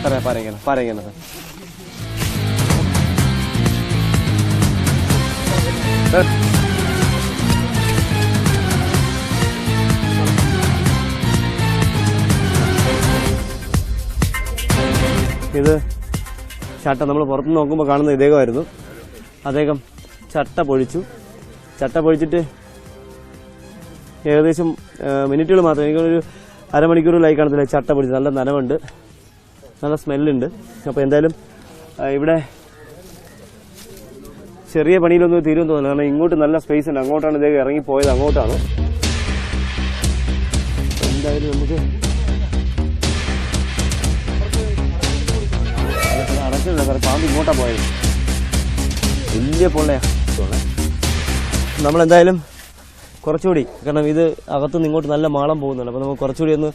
സാറേ പാരങ്ങനെ സാർ. ഇത് ചട്ട നമ്മൾ പുറത്തുനിന്ന് നോക്കുമ്പോൾ കാണുന്ന ഇദ്ദേഹമായിരുന്നു. അദ്ദേഹം ചട്ട പൊഴിച്ചിട്ട് ഏകദേശം മിനിറ്റുകൾ മാത്രം, എനിക്കൊരു അരമണിക്കൂറിലായി കാണത്തില്ല. ചട്ട പൊഴിച്ച് നല്ല നനവുണ്ട്, നല്ല സ്മെല്ലുണ്ട്. അപ്പോൾ എന്തായാലും ഇവിടെ ചെറിയ പണിയിലൊന്നും തീരുമെന്ന് തോന്നുന്നു. കാരണം ഇങ്ങോട്ട് നല്ല സ്പേസ് ഉണ്ട്. അങ്ങോട്ടാണ് ഇദ്ദേഹം ഇറങ്ങിപ്പോയത്, അങ്ങോട്ടാണ്. എന്തായാലും നമുക്ക് അടച്ചില്ല സാറേ, പാമ്പ് ഇങ്ങോട്ടാണ് പോയത്. വലിയ പൊള്ളയാണ്. നമ്മളെന്തായാലും കുറച്ചുകൂടി, കാരണം ഇത് അകത്തുനിന്ന് ഇങ്ങോട്ട് നല്ല മാളം പോകുന്നുണ്ട്. അപ്പോൾ നമുക്ക് കുറച്ചുകൂടി ഒന്ന്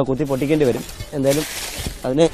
കുത്തി പൊട്ടിക്കേണ്ടി വരും. എന്തായാലും അതിന്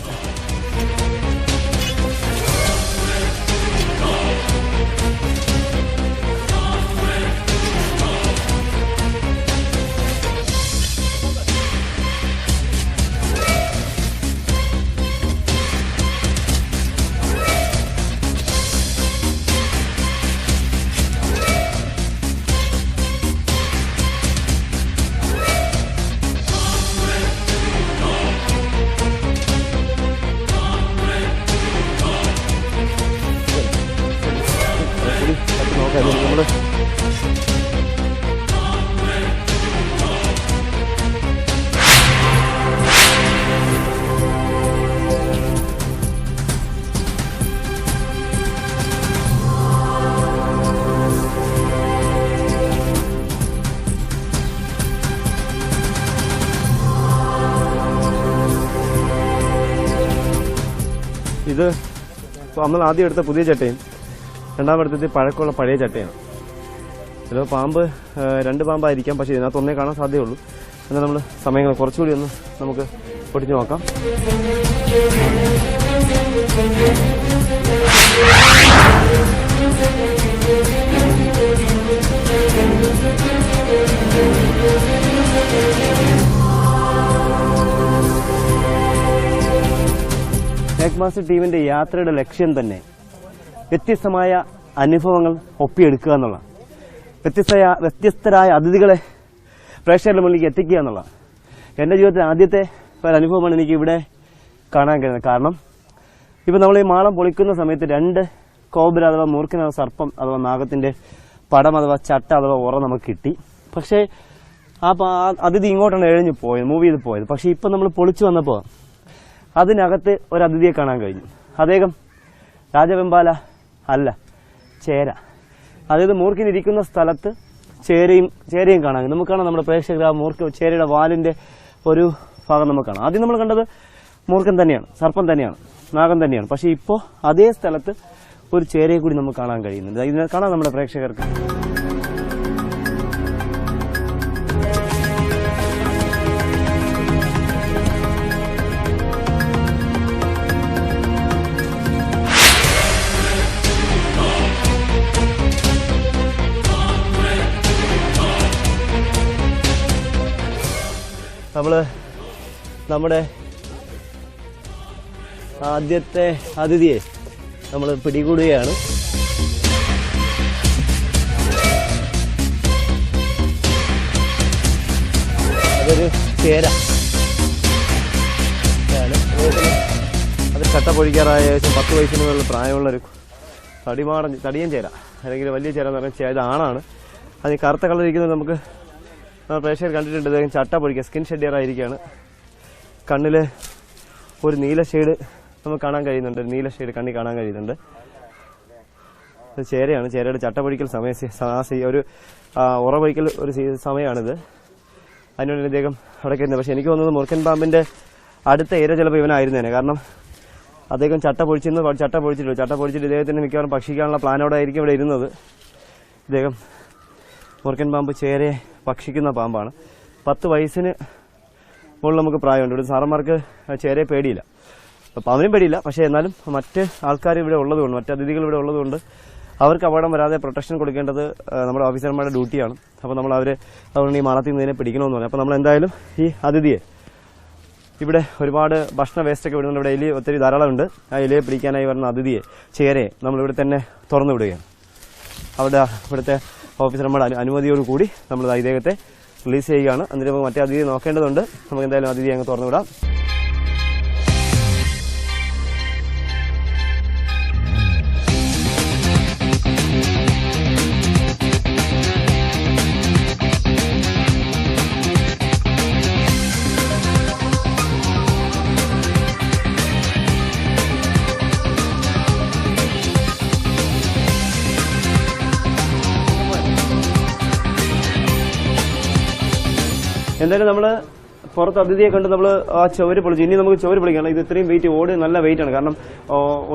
നമ്മൾ ഇത് നമ്മൾ ആദ്യം എടുത്ത പുതിയ ചട്ടയും രണ്ടാമത്തെ പഴക്കമുള്ള പഴയ ചട്ടയാണ്. ചിലപ്പോൾ പാമ്പ് 2 പാമ്പായിരിക്കാം, പക്ഷേ ഇതിനകത്ത് ഒന്നേ കാണാൻ സാധ്യതയുള്ളൂ. എന്നാൽ നമ്മൾ സമയങ്ങൾ കുറച്ചുകൂടി ഒന്ന് നമുക്ക് പൊടിച്ചു നോക്കാം. സ്നേക്ക് മാസ്റ്റർ ടീമിന്റെ യാത്രയുടെ ലക്ഷ്യം തന്നെ വ്യത്യസ്തമായ അനുഭവങ്ങൾ ഒപ്പിയെടുക്കുക എന്നുള്ള, വ്യത്യസ്തരായ അതിഥികളെ പ്രേക്ഷകരുടെ മുന്നിലേക്ക് എത്തിക്കുക എന്നുള്ള. എൻ്റെ ജീവിതത്തിൽ ആദ്യത്തെ ഒരു അനുഭവമാണ് എനിക്ക് ഇവിടെ കാണാൻ കഴിയുന്നത്. കാരണം ഇപ്പം നമ്മൾ ഈ മാളം പൊളിക്കുന്ന സമയത്ത് 2 കോബ്ര അഥവാ മൂർഖൻ അഥവാ സർപ്പം അഥവാ നാഗത്തിന്റെ പടം അഥവാ ചട്ട അഥവാ ഉറ നമുക്ക് കിട്ടി. പക്ഷേ ആ അതിഥി ഇങ്ങോട്ടാണ് എഴഞ്ഞു പോയത്, മൂവ് ചെയ്ത് പോയത്. പക്ഷെ ഇപ്പം നമ്മൾ പൊളിച്ചു വന്നപ്പോൾ അതിനകത്ത് ഒരു അതിഥിയെ കാണാൻ കഴിഞ്ഞു. അദ്ദേഹം രാജവെമ്പാല അല്ല, ചേര. അതായത് മൂർഖനിരിക്കുന്ന സ്ഥലത്ത് ചേരയും കാണാൻ. നമുക്കാണ് നമ്മുടെ പ്രേക്ഷകർ ആ ചേരയുടെ വാലിന്റെ ഒരു ഭാഗം നമുക്ക് കാണാം. ആദ്യം നമ്മൾ കണ്ടത് മൂർഖൻ തന്നെയാണ്, സർപ്പം തന്നെയാണ്, നാഗം തന്നെയാണ്. പക്ഷെ ഇപ്പോൾ അതേ സ്ഥലത്ത് ഒരു ചേരയെ കൂടി നമുക്ക് കാണാൻ കഴിയുന്നുണ്ട്. ഇതിനെ കാണാം നമ്മുടെ പ്രേക്ഷകർക്ക്. നമ്മുടെ ആദ്യത്തെ അതിഥിയെ നമ്മൾ പിടികൂടുകയാണ്. അതൊരു ചേര. അത് ചട്ട പൊഴിക്കാറായ ഏകദേശം 10 വയസ്സിന് മുകളിൽ പ്രായമുള്ളൊരു തടിയൻ ചേര, അല്ലെങ്കിൽ വലിയ ചേര എന്ന് പറഞ്ഞാൽ ഇത് ആണാണ്. അത് കറുത്ത കളർ ഇരിക്കുന്നത് നമുക്ക് പ്രേക്ഷകർ കണ്ടിട്ടുണ്ട്. അദ്ദേഹം ചട്ട പൊഴിക്കുക, സ്കിൻ ഷെഡിയർ ആയിരിക്കുകയാണ്. കണ്ണിൽ ഒരു നീല ഷെയ്ഡ് നമുക്ക് കാണാൻ കഴിയുന്നുണ്ട്, ഒരു നീല ഷെയ്ഡ് കണ്ണി കാണാൻ കഴിയുന്നുണ്ട്. ഇത് ചേരയാണ്. ചേരയുടെ ചട്ട പൊഴിക്കൽ ഒരു ഉറ പൊഴിക്കൽ ഒരു സമയമാണിത്. അതിനുവേണ്ടി അദ്ദേഹം അവിടെ കയറുന്നത്. പക്ഷെ എനിക്ക് തോന്നുന്നത് മൂർഖൻ പാമ്പിന്റെ അടുത്ത ഇര ചിലപ്പോൾ ഇവനായിരുന്നേനെ. കാരണം അദ്ദേഹം ചട്ട പൊഴിച്ചിട്ട് ഇദ്ദേഹത്തിന് മിക്കവാറും ഭക്ഷിക്കാനുള്ള പ്ലാനോടെ ആയിരിക്കും ഇവിടെ ഇരുന്നത്. ഇദ്ദേഹം മൂർഖൻ പാമ്പ് ചേരയെ ഭക്ഷിക്കുന്ന പാമ്പാണ്. 10 വയസ്സിന് മുകളിൽ നമുക്ക് പ്രായമുണ്ട്. ഇവിടെ സാറന്മാർക്ക് ചേരയെ പേടിയില്ല, പാമ്പിനും പേടിയില്ല. പക്ഷേ എന്നാലും മറ്റ് ആൾക്കാർ ഇവിടെ ഉള്ളതുകൊണ്ട്, മറ്റ് അതിഥികൾ ഇവിടെ ഉള്ളതുകൊണ്ട് അവർക്ക് അപകടം വരാതെ പ്രൊട്ടക്ഷൻ കൊടുക്കേണ്ടത് നമ്മുടെ ഓഫീസർമാരുടെ ഡ്യൂട്ടിയാണ്. അപ്പോൾ നമ്മൾ അതുകൊണ്ട് ഈ മാളത്തിൽ നിന്ന് ഇതിനെ പിടിക്കണമെന്ന് പറഞ്ഞു. അപ്പോൾ നമ്മൾ എന്തായാലും ഈ അതിഥിയെ ഇവിടെ ഒരുപാട് ഭക്ഷണ വേസ്റ്റൊക്കെ വിടുന്നുണ്ട്. ഇവിടെ എലി ഒത്തിരി ധാരാളമുണ്ട്. ആ എലിയെ പിടിക്കാനായി വരുന്ന അതിഥിയെ ചേരയെ നമ്മളിവിടെ തന്നെ തുറന്നു വിടുകയാണ്. ഇവിടുത്തെ ഓഫീസർമാരുടെ അനുമതിയോടുകൂടി നമ്മൾ ഇദ്ദേഹത്തെ റിലീസ് ചെയ്യുകയാണ്. എന്നിട്ട് നമുക്ക് മറ്റേ അതിഥിയെ നോക്കേണ്ടതുണ്ട്. നമുക്ക് എന്തായാലും അതിഥിയെ അങ്ങ് തുറന്നു വിടാം. എന്തായാലും നമ്മൾ പുറത്ത് അതിഥിയെ കണ്ട് നമ്മൾ ആ ചുവര് പൊളിച്ചു. ഇനി നമുക്ക് ചുവര് പൊളിക്കണം. ഇത് ഇത്രയും വെയിറ്റ് ഓട് നല്ല വെയിറ്റ് ആണ്. കാരണം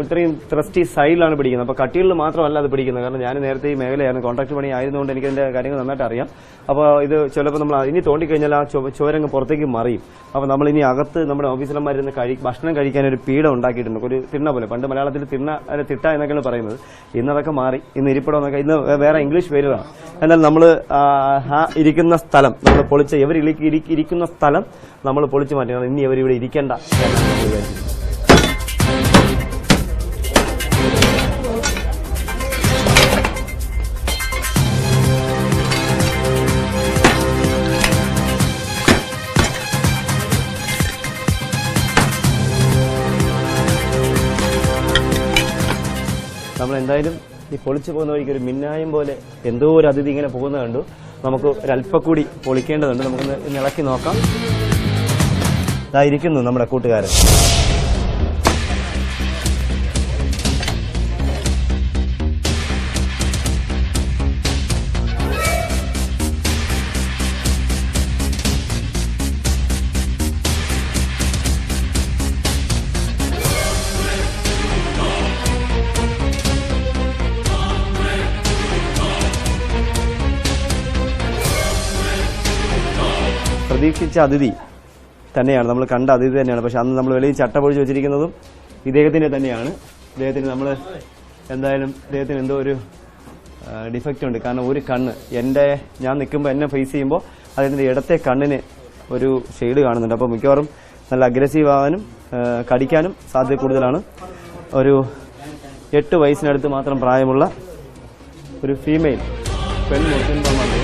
ഇത്രയും ത്രസ്റ്റി സൈഡിലാണ് പിടിക്കുന്നത്. അപ്പോൾ കട്ടികളിൽ മാത്രമല്ല അത് പിടിക്കുന്നത്. കാരണം ഞാൻ നേരത്തെ ഈ മേഖലയായിരുന്നു, കോൺട്രാക്ട് പണി ആയതുകൊണ്ട് എനിക്ക് അതിന്റെ കാര്യങ്ങൾ നന്നായിട്ട് അറിയാം. അപ്പോൾ ഇത് ചിലപ്പോൾ നമ്മൾ ഇനി തോണ്ടിക്കഴിഞ്ഞാൽ ആ ചുവരങ്ങ് പുറത്തേക്ക് മറിയും. അപ്പോൾ നമ്മൾ ഇനി അകത്ത് നമ്മുടെ ഓഫീസർമാരിന്ന് ഭക്ഷണം കഴിക്കാൻ ഒരു പീഠം ഉണ്ടാക്കിയിട്ടുണ്ട്, ഒരു തിണ്ണ പോലെ. പണ്ട് മലയാളത്തിൽ തിട്ട എന്നൊക്കെയാണ് പറയുന്നത്. ഇന്നതൊക്കെ മാറി. ഇന്ന് ഇരിപ്പിടം എന്നൊക്കെ ഇന്ന് വേറെ ഇംഗ്ലീഷ് പേരുകളാണ്. എന്നാൽ നമ്മൾ ഇരിക്കുന്ന സ്ഥലം നമ്മൾ പൊളിച്ച് ഇവർ ഇരിക്കുന്ന സ്ഥലം നമ്മൾ പൊളിച്ചു മാറ്റുന്നത്. ഇനി ഇവരിവിടെ ഇരിക്കേണ്ട എന്നാണ് വിചാരിച്ചത്. നമ്മളെന്തായാലും ഈ പൊളിച്ചു പോകുന്ന വഴിക്ക് ഒരു മിന്നായം പോലെ എന്തോ ഒരു അതിഥി ഇങ്ങനെ പോകുന്നത് കണ്ടു. നമുക്ക് ഒരല്പം കൂടി പൊളിക്കേണ്ടതുണ്ട്. നമുക്കൊന്ന് ഇളക്കി നോക്കാം. ഇതായിരിക്കുന്നു നമ്മുടെ കൂട്ടുകാരൻ. പ്രതീക്ഷിച്ച അതിഥി തന്നെയാണ്, നമ്മൾ കണ്ട അതിഥി തന്നെയാണ്. പക്ഷെ അന്ന് നമ്മൾ വെളിയിൽ ചട്ട പൊഴിച്ച് വെച്ചിരിക്കുന്നതും ഇദ്ദേഹത്തിൻ്റെ തന്നെയാണ്. ഇദ്ദേഹത്തിന് നമ്മൾ എന്തായാലും ഇദ്ദേഹത്തിന് എന്തോ ഒരു ഡിഫക്റ്റ് ഉണ്ട്. കാരണം ഒരു കണ്ണ് ഞാൻ നിൽക്കുമ്പോൾ എന്നെ ഫേസ് ചെയ്യുമ്പോൾ അദ്ദേഹത്തിൻ്റെ ഇടത്തെ കണ്ണിന് ഒരു ഷെയ്ഡ് കാണുന്നുണ്ട്. അപ്പോൾ മിക്കവാറും നല്ല അഗ്രസീവ് ആവാനും കടിക്കാനും സാധ്യത കൂടുതലാണ്. ഒരു 8 വയസ്സിനടുത്ത് മാത്രം പ്രായമുള്ള ഒരു ഫീമെയിൽ പെൺമുഖമാണ്.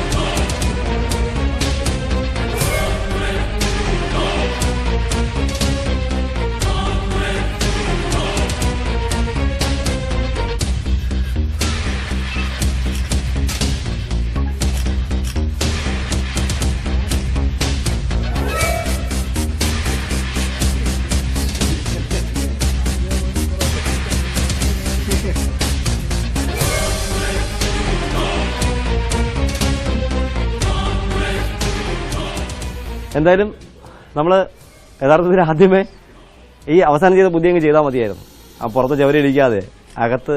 എന്തായാലും നമ്മൾ യഥാർത്ഥത്തിൽ ആദ്യമേ ഈ അവസാനം ചെയ്ത ബുദ്ധി അങ്ങ് ചെയ്താൽ മതിയായിരുന്നു. ആ പുറത്ത് ചവരിടിക്കാതെ അകത്ത്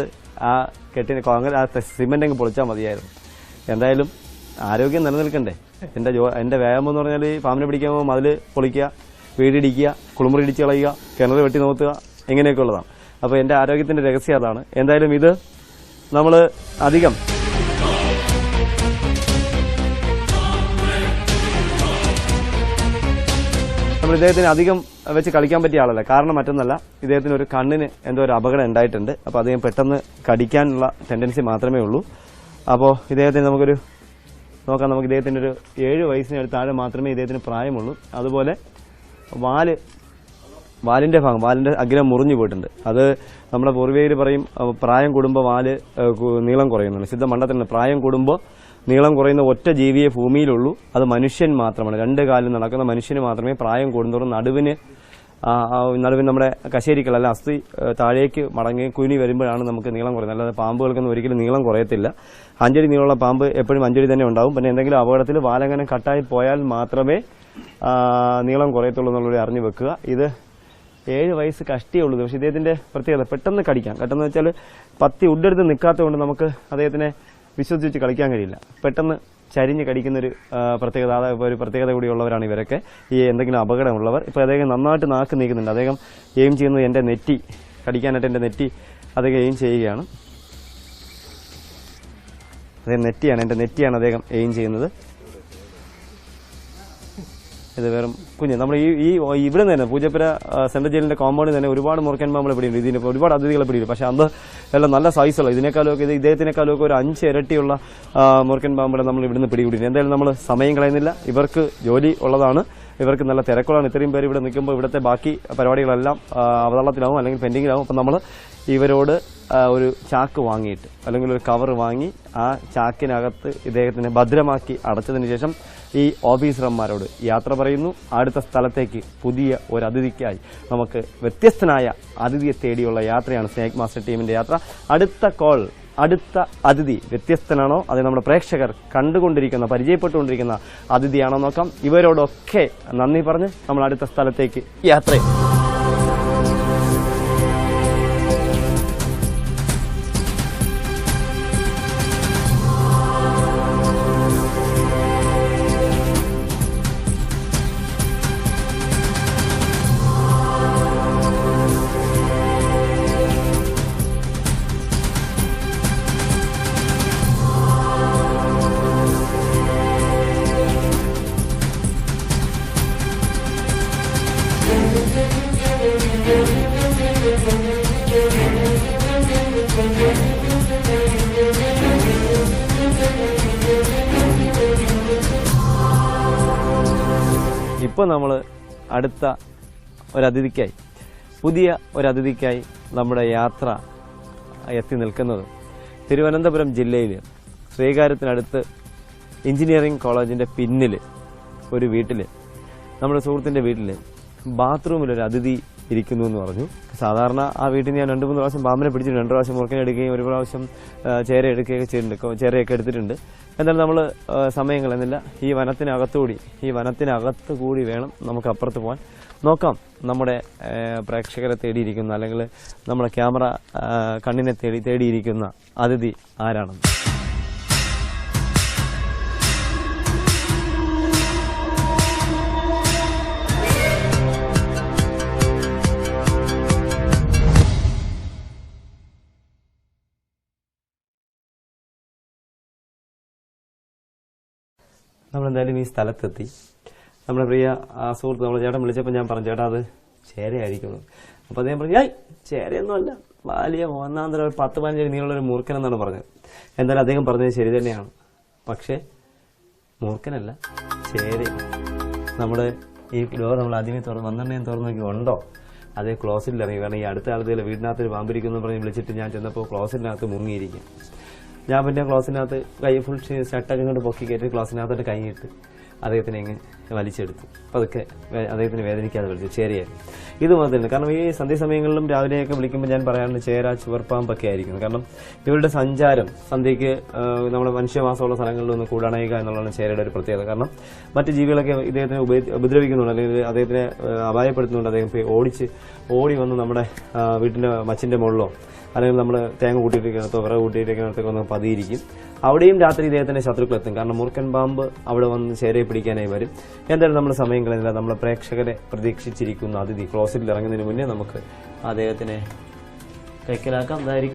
ആ കോൺക്രീറ്റ് സിമെന്റ് അങ്ങ് പൊളിച്ചാൽ മതിയായിരുന്നു. എന്തായാലും ആരോഗ്യം നിലനിൽക്കണ്ടേ. എൻ്റെ വ്യായാമം എന്ന് പറഞ്ഞാൽ പാമ്പിനെ പിടിക്കാൻ പോകുമ്പോൾ മതിൽ പൊളിക്കുക, വീടിടിക്കുക, കുളിമുറി ഇടിച്ച് കളയുക, കിണർ വെട്ടി നോക്കുക, ഇങ്ങനെയൊക്കെ ഉള്ളതാണ്. അപ്പോൾ എൻ്റെ ആരോഗ്യത്തിൻ്റെ രഹസ്യം അതാണ്. എന്തായാലും ഇത് നമ്മൾ അധികം നമ്മൾ ഇദ്ദേഹത്തിന് അധികം വെച്ച് കളിക്കാൻ പറ്റിയ ആളല്ല. കാരണം മറ്റൊന്നല്ല, ഇദ്ദേഹത്തിന് ഒരു കണ്ണിന് എന്തോ ഒരു അപകടം ഉണ്ടായിട്ടുണ്ട്. അപ്പോൾ അദ്ദേഹം പെട്ടെന്ന് കടിക്കാനുള്ള ടെൻഡൻസി മാത്രമേ ഉള്ളൂ. അപ്പോൾ ഇദ്ദേഹത്തിന് നമുക്കൊരു നോക്കാം. നമുക്ക് ഇദ്ദേഹത്തിൻ്റെ ഒരു 7 വയസ്സിനടുത്ത് താഴെ മാത്രമേ ഇദ്ദേഹത്തിന് പ്രായമുള്ളൂ. അതുപോലെ വാലിൻ്റെ അഗ്രം മുറിഞ്ഞു പോയിട്ടുണ്ട്. അത് നമ്മുടെ പൂർവികർ പറയും പ്രായം കൂടുമ്പോൾ വാല് നീളം കുറയുന്നുണ്ട്. സിദ്ധ മണ്ഡലത്തിലുണ്ട്. പ്രായം കൂടുമ്പോൾ നീളം കുറയുന്ന ഒറ്റ ജീവിയെ ഭൂമിയിലുള്ളൂ, അത് മനുഷ്യൻ മാത്രമാണ്. 2 കാലിൽ നടക്കുന്ന മനുഷ്യന് മാത്രമേ പ്രായം കൂടുന്തോറും നടുവിന് നമ്മുടെ കശേരിക്കൾ അല്ല അസ്ഥി താഴേക്ക് മടങ്ങി കുനി വരുമ്പോഴാണ് നമുക്ക് നീളം കുറയുന്നത്. അല്ലാതെ പാമ്പുകൾക്കൊന്നും ഒരിക്കലും നീളം കുറയത്തില്ല. 5 അടി നീളമുള്ള പാമ്പ് എപ്പോഴും 5 അടി തന്നെ ഉണ്ടാവും. പിന്നെ എന്തെങ്കിലും അപകടത്തിൽ വാലങ്ങനെ കട്ടായി പോയാൽ മാത്രമേ നീളം കുറയത്തുള്ളൂ എന്നുള്ളത് അറിഞ്ഞു വെക്കുക. ഇത് 7 വയസ്സ് കഷ്ടിയേ ഉള്ളൂ. പക്ഷേ ഇദ്ദേഹത്തിന്റെ പ്രത്യേകത പെട്ടെന്ന് കടിക്കാം. പെട്ടെന്ന് വെച്ചാൽ പത്തി ഉഡെടുത്ത് നിൽക്കാത്തതുകൊണ്ട് നമുക്ക് അദ്ദേഹത്തിനെ വിശ്വസിച്ച് കളിക്കാൻ കഴിയില്ല. പെട്ടെന്ന് ചരിഞ്ഞ് കടിക്കുന്നൊരു പ്രത്യേകത, അതായത് ഒരു പ്രത്യേകത കൂടിയുള്ളവരാണ് ഇവരൊക്കെ, ഈ എന്തെങ്കിലും അപകടമുള്ളവർ. ഇപ്പോൾ അദ്ദേഹം നന്നായിട്ട് നാക്ക് നീക്കുന്നുണ്ട്. അദ്ദേഹം എയിം ചെയ്യുന്നത് എൻ്റെ നെറ്റി കടിക്കാനായിട്ട് എൻ്റെ നെറ്റി അദ്ദേഹം എയിം ചെയ്യുകയാണ്. അദ്ദേഹം എൻ്റെ നെറ്റിയാണ് അദ്ദേഹം എയിം ചെയ്യുന്നത്. ഇത് വെറും കുഞ്ഞ്. നമ്മൾ ഈ ഇവിടെ തന്നെ പൂജപ്പുര സെൻട്രൽ ജയിലിന്റെ കോമ്പൗണ്ടിൽ തന്നെ ഒരുപാട് മൂർഖൻ പാമ്പുകളെ പിടിയുണ്ട്. ഇതിന് ഒരുപാട് അതിഥികളെ പിടിയില്ല. പക്ഷെ അന്ന് എല്ലാം നല്ല സൈസുള്ള ഇതിനേക്കാളൊക്കെ ഇദ്ദേഹത്തിനേക്കാളൊക്കെ ഒരു 5 ഇരട്ടിയുള്ള മൂർഖൻ പാമ്പുകളെ നമ്മൾ ഇവിടുന്ന് പിടികൂടി. എന്തായാലും നമ്മൾ സമയം കളയുന്നില്ല. ഇവർക്ക് ജോലി ഉള്ളതാണ്, ഇവർക്ക് നല്ല തിരക്കുള്ളതാണ്. ഇത്രയും പേര് ഇവിടെ നിൽക്കുമ്പോൾ ഇവിടുത്തെ ബാക്കി പരിപാടികളെല്ലാം അവതരണത്തിലാവും അല്ലെങ്കിൽ പെൻഡിങ്ങിലാവും. അപ്പം നമ്മൾ ഇവരോട് ഒരു ചാക്ക് വാങ്ങിയിട്ട് അല്ലെങ്കിൽ ഒരു കവർ വാങ്ങി ആ ചാക്കിനകത്ത് ഇദ്ദേഹത്തിനെ ഭദ്രമാക്കി അടച്ചതിന് ശേഷം ഈ ഓഫീസർമാരോട് യാത്ര പറയുന്നു. അടുത്ത സ്ഥലത്തേക്ക് പുതിയ ഒരു അതിഥിക്കായി നമുക്ക് വ്യത്യസ്തനായ അതിഥിയെ തേടിയുള്ള യാത്രയാണ് സ്നേക് മാസ്റ്റർ ടീമിന്റെ യാത്ര. അടുത്ത അതിഥി വ്യത്യസ്തനാണോ, അത് നമ്മുടെ പ്രേക്ഷകർ കണ്ടുകൊണ്ടിരിക്കുന്ന പരിചയപ്പെട്ടുകൊണ്ടിരിക്കുന്ന അതിഥിയാണോ നോക്കാം. ഇവരോടൊക്കെ നന്ദി പറഞ്ഞ് നമ്മൾ അടുത്ത സ്ഥലത്തേക്ക് യാത്ര. ഇപ്പോൾ നമ്മൾ അടുത്ത ഒരതിഥിക്കായി പുതിയ ഒരതിഥിക്കായി നമ്മുടെ യാത്ര എത്തി നിൽക്കുന്നത് തിരുവനന്തപുരം ജില്ലയിൽ ശ്രീകാര്യത്തിനടുത്ത് എഞ്ചിനീയറിംഗ് കോളേജിന്റെ പിന്നിൽ ഒരു വീട്ടിൽ, നമ്മുടെ സുഹൃത്തിന്റെ വീട്ടിൽ ബാത്റൂമിലൊരു അതിഥി ഇരിക്കുന്നു എന്ന് പറഞ്ഞു. സാധാരണ ആ വീട്ടിൽ ഞാൻ 2-3 പ്രാവശ്യം പാമ്പിനെ പിടിച്ചിട്ടുണ്ട്. 2 പ്രാവശ്യം മുറുക്കനെ എടുക്കുകയും 1 പ്രാവശ്യം ചേര എടുക്കുകയൊക്കെ ചെയ്തിട്ടുണ്ട്, ചേരയൊക്കെ എടുത്തിട്ടുണ്ട്. എന്നാലും നമ്മൾ സമയം കളയുന്നില്ല. ഈ വനത്തിനകത്ത് കൂടി വേണം നമുക്ക് അപ്പുറത്ത് പോകാൻ. നോക്കാം നമ്മുടെ പ്രേക്ഷകരെ തേടിയിരിക്കുന്ന അല്ലെങ്കിൽ നമ്മുടെ ക്യാമറ കണ്ണിനെ തേടിയിരിക്കുന്ന അതിഥി ആരാണെന്ന്. നമ്മളെന്തായാലും ഈ സ്ഥലത്തെത്തി. നമ്മുടെ പ്രിയ സുഹൃത്ത് നമ്മളെ ചേട്ടൻ വിളിച്ചപ്പോൾ ഞാൻ പറഞ്ഞു, ചേട്ടാ അത് ചേരയായിരിക്കുന്നു. അപ്പോൾ അദ്ദേഹം പറഞ്ഞു, ചേരയൊന്നും അല്ല, വലിയ ഒന്നാന്തരം 10-15 അടി നീളമുള്ള ഒരു മൂർഖൻ എന്നാണ് പറഞ്ഞത്. എന്തായാലും അദ്ദേഹം പറഞ്ഞത് ശരി തന്നെയാണ്. പക്ഷേ മൂർഖനല്ല, ചേരയാണ്. നമ്മുടെ ഈ ഡോർ നമ്മൾ ആദ്യമേ വന്നെണ്ണയും തുറന്നു നോക്കി ഉണ്ടോ, അതേ ക്ലോസറ്റിൽ ഇറങ്ങി. കാരണം ഈ അടുത്ത ആളുകൾ വീടിനകത്ത് പാമ്പിരിക്കുന്നു പറഞ്ഞ് വിളിച്ചിട്ട് ഞാൻ ചെന്നപ്പോൾ ക്ലോസറ്റിനകത്ത് മുങ്ങിയിരിക്കും. ഞാൻ പിന്നെ ക്ലോസിനകത്ത് കൈ ഫുൾ ഷർട്ടൊക്കെ ഇങ്ങോട്ട് പൊക്കി കയറ്റി ക്ലോസിനകത്തോട്ട് കൈയിട്ട് അദ്ദേഹത്തിനെ ഇങ്ങ് വലിച്ചെടുത്തു. അപ്പോൾ അതൊക്കെ അദ്ദേഹത്തിന് വേദനിക്കാതെ വിളിച്ചു. ചേരയായിരുന്നു. ഇതുപോലെ തന്നെ. കാരണം ഈ സന്ധ്യസമയങ്ങളിലും രാവിലെയൊക്കെ വിളിക്കുമ്പോൾ ഞാൻ പറയാറുണ്ട് ചേര ചുവർപ്പാമ്പൊക്കെ ആയിരിക്കും. കാരണം ഇവരുടെ സഞ്ചാരം സന്ധ്യയ്ക്ക് നമ്മുടെ മനുഷ്യവാസമുള്ള സ്ഥലങ്ങളിലൊന്ന് കൂടണയുക എന്നുള്ളതാണ് ചേരയുടെ ഒരു പ്രത്യേകത. കാരണം മറ്റ് ജീവികളൊക്കെ ഇദ്ദേഹത്തിനെ ഉപദ്രവിക്കുന്നുണ്ട് അല്ലെങ്കിൽ അദ്ദേഹത്തിനെ അപായപ്പെടുത്തുന്നുണ്ട്. അദ്ദേഹം ഓടി വന്ന് നമ്മുടെ വീട്ടിന്റെ മച്ചിന്റെ മുകളിലോ അല്ലെങ്കിൽ നമ്മൾ തേങ്ങ കൂട്ടിയിട്ടിരിക്കുന്നിടത്തോ വിറക് കൂട്ടിയിട്ടിരിക്കുന്നിടത്തൊക്കെ ഒന്ന് പതിയിരിക്കും. അവിടെയും രാത്രി ഇദ്ദേഹത്തിന്റെ ശത്രുക്കളെത്തും. കാരണം മൂർഖൻ പാമ്പ് അവിടെ വന്ന് ചേരയെ പിടിക്കാനായി വരും. എന്തായാലും നമ്മൾ സമയം കളയുന്നില്ല. നമ്മളെ പ്രേക്ഷകരെ പ്രതീക്ഷിച്ചിരിക്കുന്ന അതിഥി ക്ലോസറ്റിൽ ഇറങ്ങുന്നതിന് മുന്നേ നമുക്ക് അദ്ദേഹത്തിനെ കൈക്കലാക്കാം.